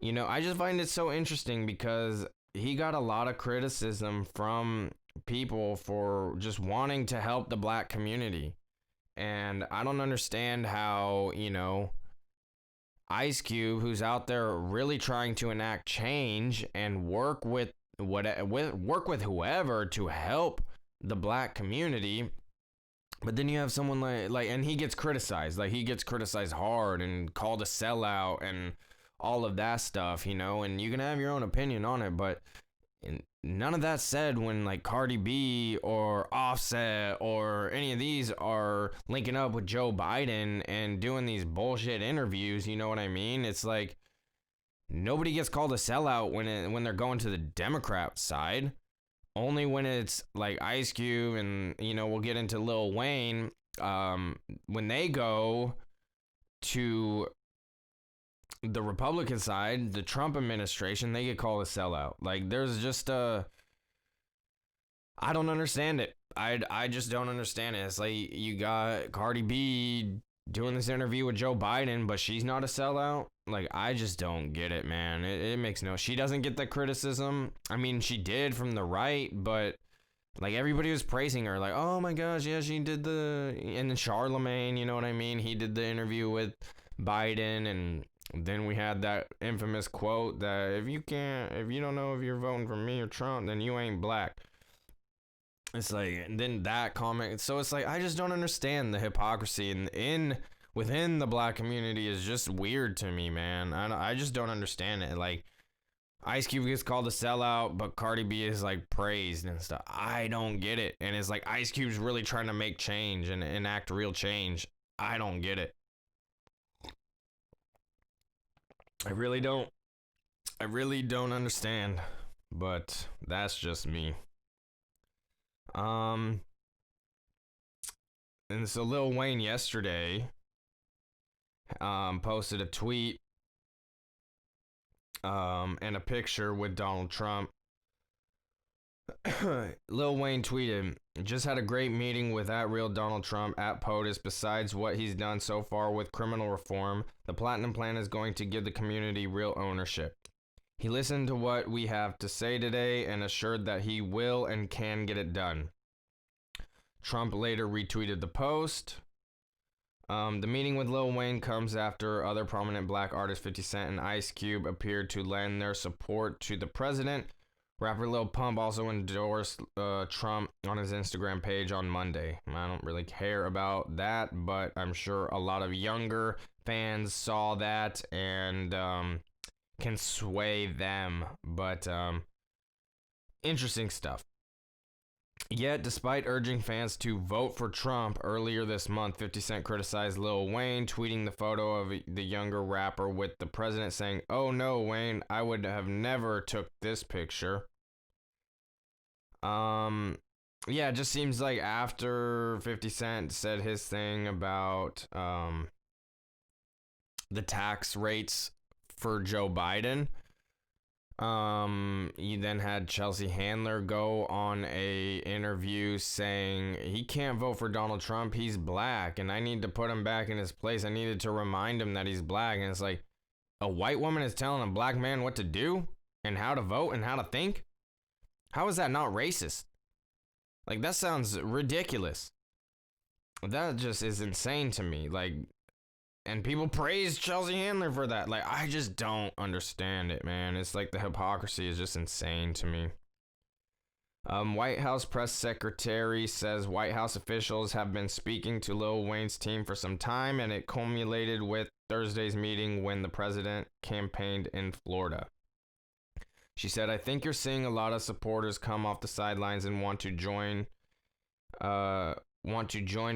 I just find it so interesting because he got a lot of criticism from people for just wanting to help the black community. And I don't understand how, Ice Cube, who's out there really trying to enact change and work with whoever to help the black community, but then you have someone like and he gets criticized. He gets criticized hard and called a sellout and all of that stuff, and you can have your own opinion on it, but none of that said when Cardi B or Offset or any of these are linking up with Joe Biden and doing these bullshit interviews. You know what I mean? It's like nobody gets called a sellout when they're going to the Democrat side. Only when it's like Ice Cube and we'll get into Lil Wayne, when they go to the Republican side, the Trump administration, they get called a sellout. There's just I don't understand it. I just don't understand it. It's like you got Cardi B doing this interview with Joe Biden, but she's not a sellout. I just don't get it, man. It makes she doesn't get the criticism. I mean, she did from the right, but everybody was praising her. Oh my gosh, yeah, she did and then Charlemagne, you know what I mean? He did the interview with Biden, and then we had that infamous quote that if you don't know if you're voting for me or Trump, then you ain't black. It's and then that comment. So it's I just don't understand the hypocrisy in within the black community is just weird to me, man. I just don't understand it. Like, Ice Cube gets called a sellout, but Cardi B is like praised and stuff. I don't get it. And it's like Ice Cube's really trying to make change and enact real change. I don't get it. I really don't. I really don't understand. But that's just me. And so Lil Wayne yesterday posted a tweet and a picture with Donald Trump. Lil Wayne tweeted, just had a great meeting with @real Donald Trump at POTUS. Besides what he's done so far with criminal reform, the Platinum Plan is going to give the community real ownership. He listened to what we have to say today and assured that he will and can get it done. Trump later retweeted the post. The meeting with Lil Wayne comes after other prominent black artists 50 Cent and Ice Cube appeared to lend their support to the president. Rapper Lil Pump also endorsed Trump on his Instagram page on Monday. I don't really care about that, but I'm sure a lot of younger fans saw that and can sway them. But interesting stuff. Yet, despite urging fans to vote for Trump earlier this month, 50 Cent criticized Lil Wayne, tweeting the photo of the younger rapper with the president saying, "Oh no, Wayne, I would have never took this picture." Yeah, it just seems like after 50 Cent said his thing about the tax rates for Joe Biden, he then had Chelsea Handler go on a interview saying he can't vote for Donald Trump. He's black, and I need to put him back in his place. I needed to remind him that he's black. And it's like, a white woman is telling a black man what to do and how to vote and how to think? How is that not racist? Like, that sounds ridiculous. That just is insane to me. Like, and people praise Chelsea Handler for that. Like, I just don't understand it, man. It's like the hypocrisy is just insane to me. White House press secretary says White House officials have been speaking to Lil Wayne's team for some time, and it culminated with Thursday's meeting when the president campaigned in Florida. She said, "I think you're seeing a lot of supporters come off the sidelines and want to join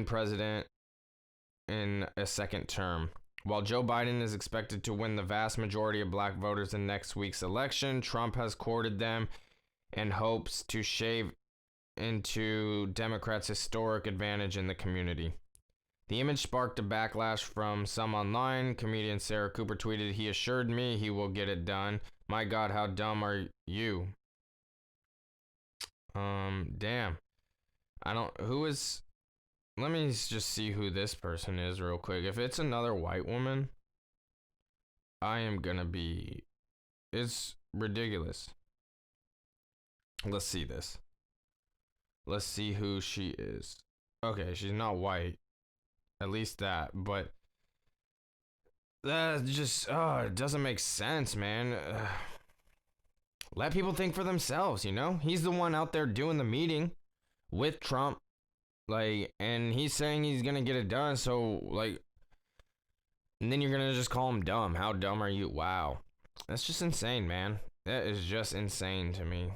president in a second term. While Joe Biden is expected to win the vast majority of black voters in next week's election, Trump has courted them and hopes to shave into Democrats' historic advantage in the community." The image sparked a backlash from some online. Comedian Sarah Cooper tweeted, "He assured me he will get it done. My God, how dumb are you?" Damn. Let me just see who this person is real quick. If it's another white woman, I am gonna be... It's ridiculous. Let's see this. Let's see who she is. Okay, she's not white. At least that, but... That just... it doesn't make sense, man. Let people think for themselves, you know? He's the one out there doing the meeting with Trump. Like, and he's saying he's gonna get it done, so, like, and then you're gonna just call him dumb. How dumb are you? Wow. That's just insane, man. That is just insane to me.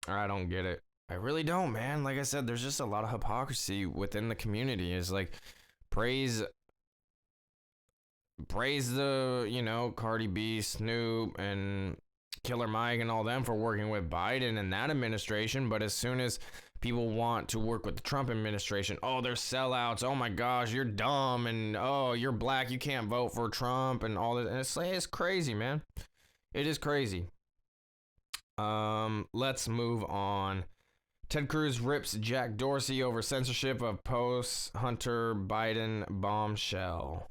I don't get it. I really don't, man. Like I said, there's just a lot of hypocrisy within the community. It's like, praise the, you know, Cardi B, Snoop, and Killer Mike and all them for working with Biden and that administration, but as soon as people want to work with the Trump administration, oh, they're sellouts, oh my gosh, you're dumb, and oh, you're black, you can't vote for Trump, and all this. And it's crazy, man. It is crazy. Let's move on. Ted Cruz rips Jack Dorsey over censorship of post-Hunter Biden bombshell.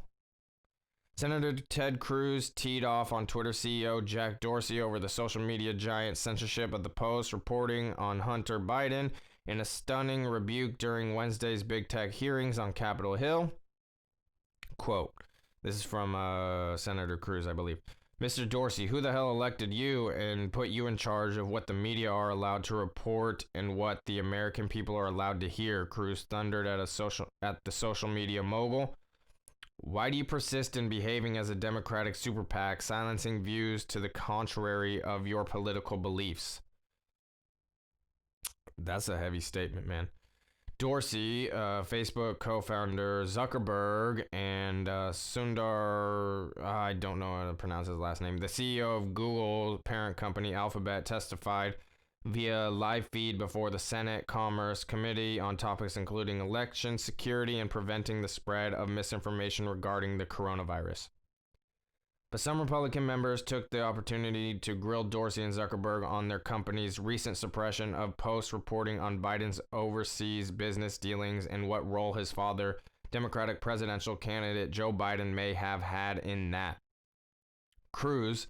Senator Ted Cruz teed off on Twitter CEO Jack Dorsey over the social media giant censorship of the Post reporting on Hunter Biden in a stunning rebuke during Wednesday's big tech hearings on Capitol Hill. Quote, this is from Senator Cruz, I believe. "Mr. Dorsey, who the hell elected you and put you in charge of what the media are allowed to report and what the American people are allowed to hear?" Cruz thundered at the social media mogul. Why do you persist in behaving as a Democratic super PAC, silencing views to the contrary of your political beliefs? That's a heavy statement, man. Dorsey, Facebook co-founder Zuckerberg, and Sundar, I don't know how to pronounce his last name, the CEO of Google parent company Alphabet, testified via live feed before the Senate Commerce Committee on topics including election security and preventing the spread of misinformation regarding the coronavirus. But some Republican members took the opportunity to grill Dorsey and Zuckerberg on their company's recent suppression of posts reporting on Biden's overseas business dealings and what role his father, Democratic presidential candidate Joe Biden, may have had in that. Cruz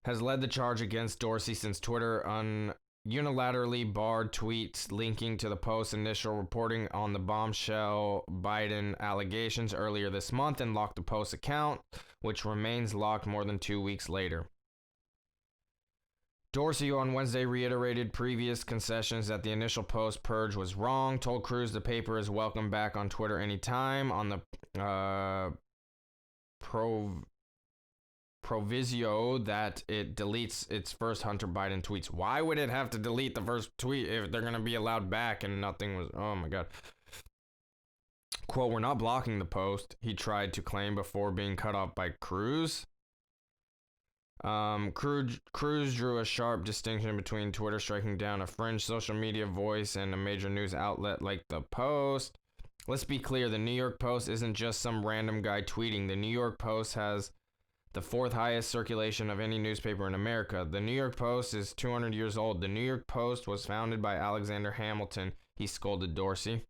has led the charge against Dorsey since Twitter unilaterally barred tweets linking to the post's initial reporting on the bombshell Biden allegations earlier this month and locked the post's account, which remains locked more than 2 weeks later. Dorsey on Wednesday reiterated previous concessions that the initial post purge was wrong, told Cruz the paper is welcome back on Twitter anytime on the proviso that it deletes its first Hunter Biden tweets. Why would it have to delete the first tweet if they're going to be allowed back and nothing was... Oh my God. Quote, we're not blocking the post, he tried to claim before being cut off by Cruz. Cruz drew a sharp distinction between Twitter striking down a fringe social media voice and a major news outlet like the Post. Let's be clear, the New York Post isn't just some random guy tweeting. The New York Post has the fourth highest circulation of any newspaper in America. The New York Post is 200 years old. The New York Post was founded by Alexander Hamilton, he scolded Dorsey.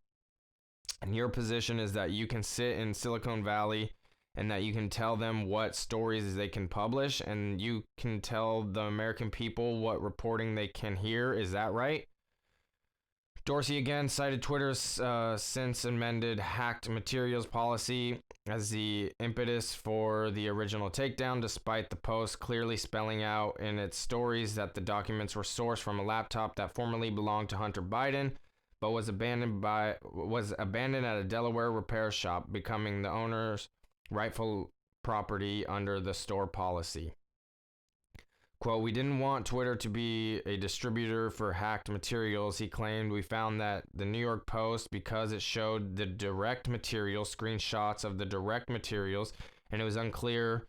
And your position is that you can sit in Silicon Valley and that you can tell them what stories they can publish and you can tell the American people what reporting they can hear. Is that right? Dorsey again cited Twitter's since amended hacked materials policy as the impetus for the original takedown, despite the Post clearly spelling out in its stories that the documents were sourced from a laptop that formerly belonged to Hunter Biden, but was abandoned at a Delaware repair shop, becoming the owner's rightful property under the store policy. Quote, we didn't want Twitter to be a distributor for hacked materials, he claimed. We found that the New York Post, because it showed the direct material, screenshots of the direct materials, and it was unclear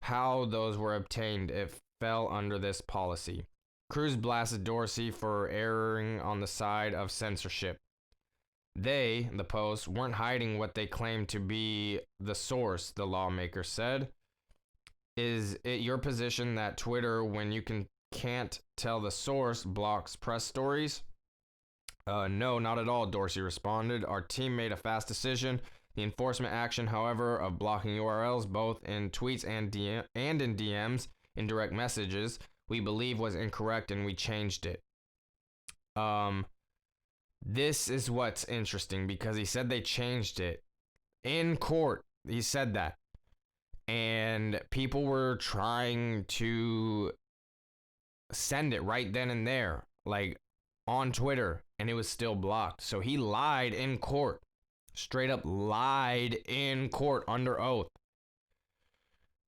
how those were obtained, it fell under this policy. Cruz blasted Dorsey for erring on the side of censorship. They, the Post, weren't hiding what they claimed to be the source, the lawmaker said. Is it your position that Twitter, when you can't tell the source, blocks press stories? No, not at all, Dorsey responded. Our team made a fast decision. The enforcement action, however, of blocking URLs both in tweets and in DMs, in direct messages, we believe was incorrect and we changed it. This is what's interesting because he said they changed it. In court, he said that. And people were trying to send it right then and there, like on Twitter, and it was still blocked. So he lied in court, straight up lied in court under oath.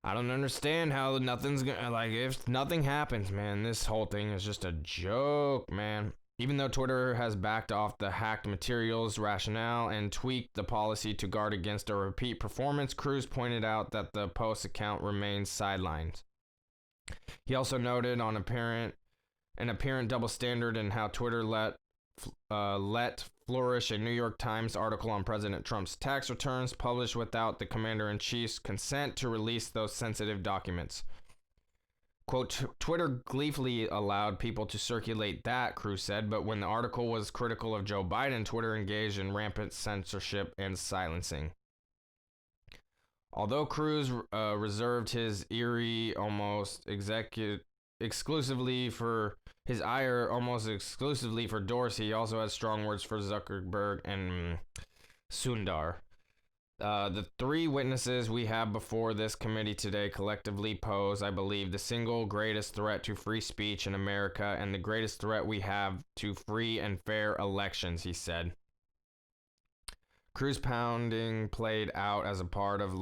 I don't understand how nothing's gonna, like, if nothing happens, man, this whole thing is just a joke, man. Even though Twitter has backed off the hacked materials rationale and tweaked the policy to guard against a repeat performance, Cruz pointed out that the Post account remains sidelined. He also noted an apparent double standard in how Twitter let flourish a New York Times article on President Trump's tax returns published without the commander-in-chief's consent to release those sensitive documents. Quote, Twitter gleefully allowed people to circulate that, Cruz said, but when the article was critical of Joe Biden, Twitter engaged in rampant censorship and silencing. Although Cruz reserved his ire almost exclusively for Dorsey, he also had strong words for Zuckerberg and Sundar. The three witnesses we have before this committee today collectively pose, I believe, the single greatest threat to free speech in America and the greatest threat we have to free and fair elections, he said. Cruz pounding played out as a part of a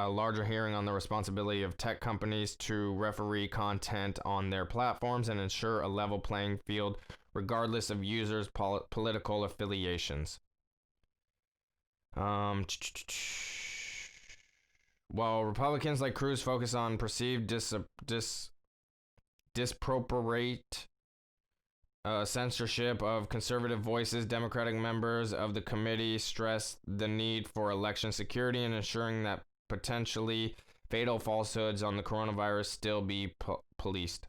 larger hearing on the responsibility of tech companies to referee content on their platforms and ensure a level playing field regardless of users' political affiliations. While Republicans like Cruz focus on perceived disproportionate censorship of conservative voices, Democratic members of the committee stressed the need for election security and ensuring that potentially fatal falsehoods on the coronavirus still be policed.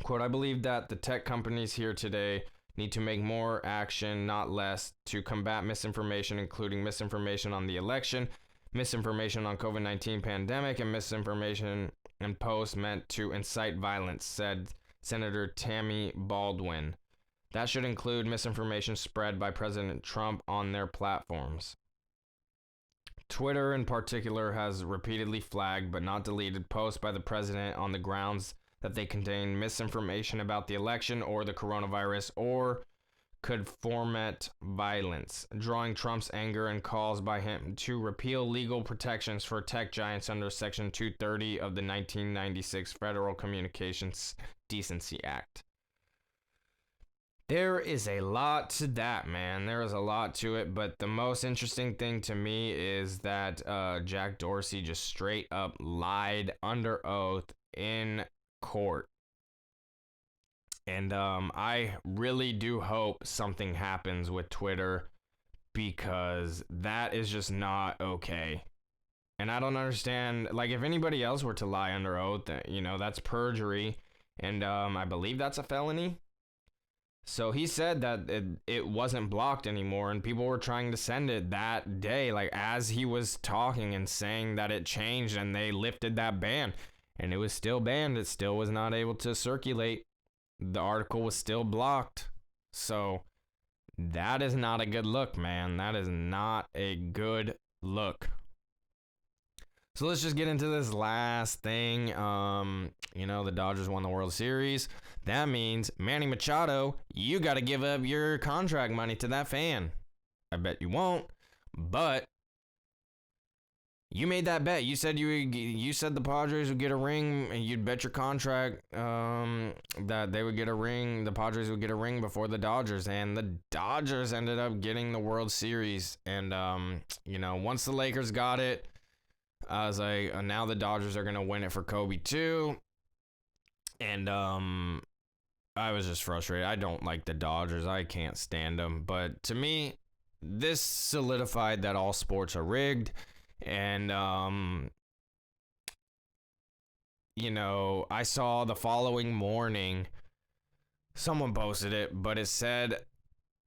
Quote, I believe that the tech companies here today need to make more action, not less, to combat misinformation, including misinformation on the election, misinformation on COVID-19 pandemic, and misinformation and posts meant to incite violence, said Senator Tammy Baldwin. That should include misinformation spread by President Trump on their platforms. Twitter in particular has repeatedly flagged but not deleted posts by the president on the grounds that they contain misinformation about the election or the coronavirus or could foment violence, drawing Trump's anger and calls by him to repeal legal protections for tech giants under Section 230 of the 1996 Federal Communications Decency Act. There is a lot to that, man. There is a lot to it, but the most interesting thing to me is that Jack Dorsey just straight up lied under oath in court. And I really do hope something happens with Twitter because that is just not okay. And I don't understand, like, if anybody else were to lie under oath, you know, that's perjury. And I believe that's a felony. So he said that it wasn't blocked anymore, and people were trying to send it that day, like as he was talking and saying that it changed and they lifted that ban. And it was still banned. It still was not able to circulate. The article was still blocked. So that is not a good look, man. That is not a good look. So let's just get into this last thing. You know, the Dodgers won the World Series. That means, Manny Machado, you got to give up your contract money to that fan. I bet you won't, but you made that bet. You said you said the Padres would get a ring, and you'd bet your contract that they would get a ring. The Padres would get a ring before the Dodgers, and the Dodgers ended up getting the World Series. And you know, once the Lakers got it, I was like, now the Dodgers are gonna win it for Kobe too. And I was just frustrated. I don't like the Dodgers. I can't stand them. But to me, this solidified that all sports are rigged. And, you know, I saw the following morning, someone posted it, but it said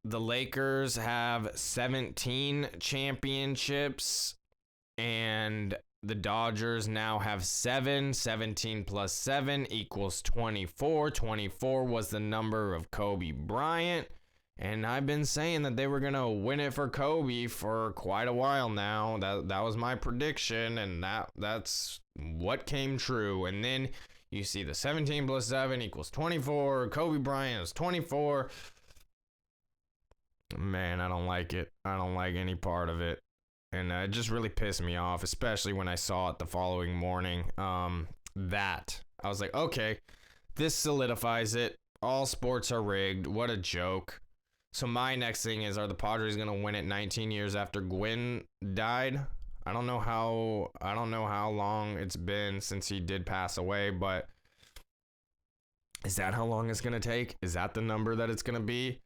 the Lakers have 17 championships and the Dodgers now have 7. 17 plus 7 equals 24. 24 was the number of Kobe Bryant. And I've been saying that they were going to win it for Kobe for quite a while now. That was my prediction, and that's what came true. And then you see the 17 plus 7 equals 24. Kobe Bryant is 24. Man, I don't like it. I don't like any part of it. And it just really pissed me off, especially when I saw it the following morning. That I was like, okay, this solidifies it. All sports are rigged. What a joke. So my next thing is, are the Padres going to win it 19 years after Gwynn died? I don't know how long it's been since he did pass away, but is that how long it's going to take? Is that the number that it's going to be?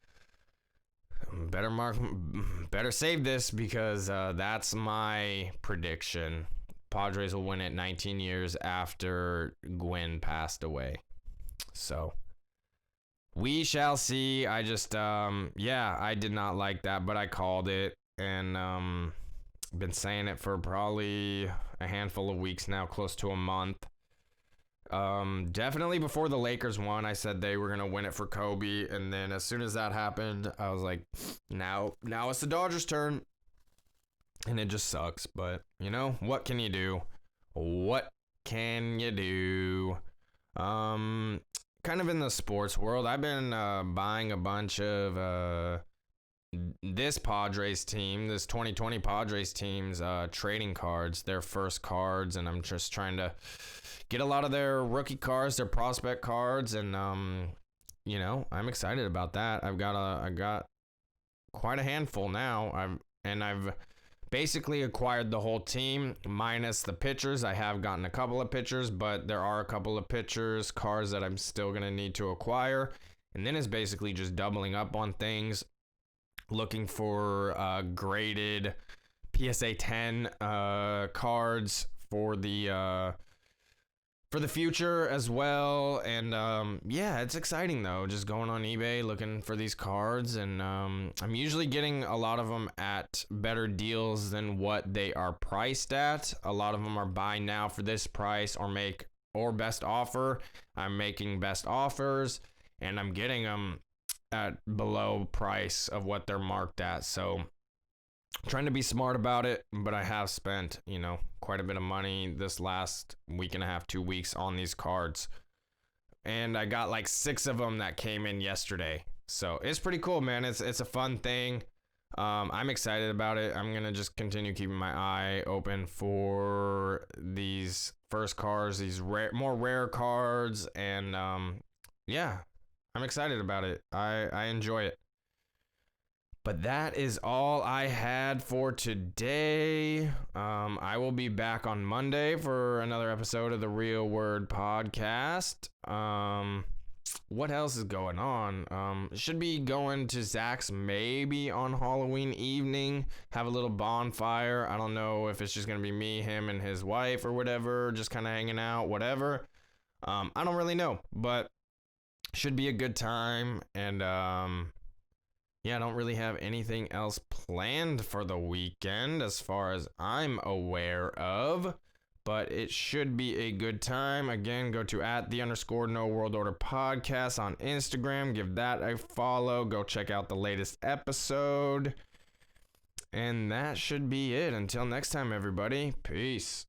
Better save this, because that's my prediction. Padres will win it 19 years after Gwynn passed away. So we shall see. I just, I did not like that, but I called it, and been saying it for probably a handful of weeks now, close to a month. Definitely before the Lakers won, I said they were gonna win it for Kobe, and then as soon as that happened, I was like, now it's the Dodgers' turn, and it just sucks. But you know, what can you do? What can you do? Kind of in the sports world, I've been buying a bunch of this Padres team, this 2020 Padres team's trading cards, their first cards, and I'm just trying to get a lot of their rookie cards, their prospect cards, and I'm excited about that. I got quite a handful now. I've basically acquired the whole team minus the pitchers. I have gotten a couple of pitchers, but there are a couple of pitchers cards that I'm still gonna need to acquire. And then it's basically just doubling up on things, looking for graded PSA 10 cards for the future as well. And yeah, it's exciting though, just going on eBay looking for these cards, and I'm usually getting a lot of them at better deals than what they are priced at. A lot of them are buy now for this price or best offer. I'm making best offers and I'm getting them at below price of what they're marked at. So trying to be smart about it, but I have spent, quite a bit of money this last week and a half, 2 weeks on these cards. And I got like 6 of them that came in yesterday. So it's pretty cool, man. It's a fun thing. I'm excited about it. I'm going to just continue keeping my eye open for these first cards, these more rare cards. And yeah, I'm excited about it. I enjoy it. But that is all I had for today. I will be back on Monday for another episode of the Real WerD podcast. What else is going on? Should be going to Zach's maybe on Halloween evening. Have a little bonfire. I don't know if it's just going to be me, him, and his wife or whatever. Just kind of hanging out, whatever. I don't really know. But should be a good time. And yeah, I don't really have anything else planned for the weekend as far as I'm aware of, but it should be a good time. Again, go to @the_No World Order podcast on Instagram. Give that a follow. Go check out the latest episode. And that should be it. Until next time, everybody. Peace.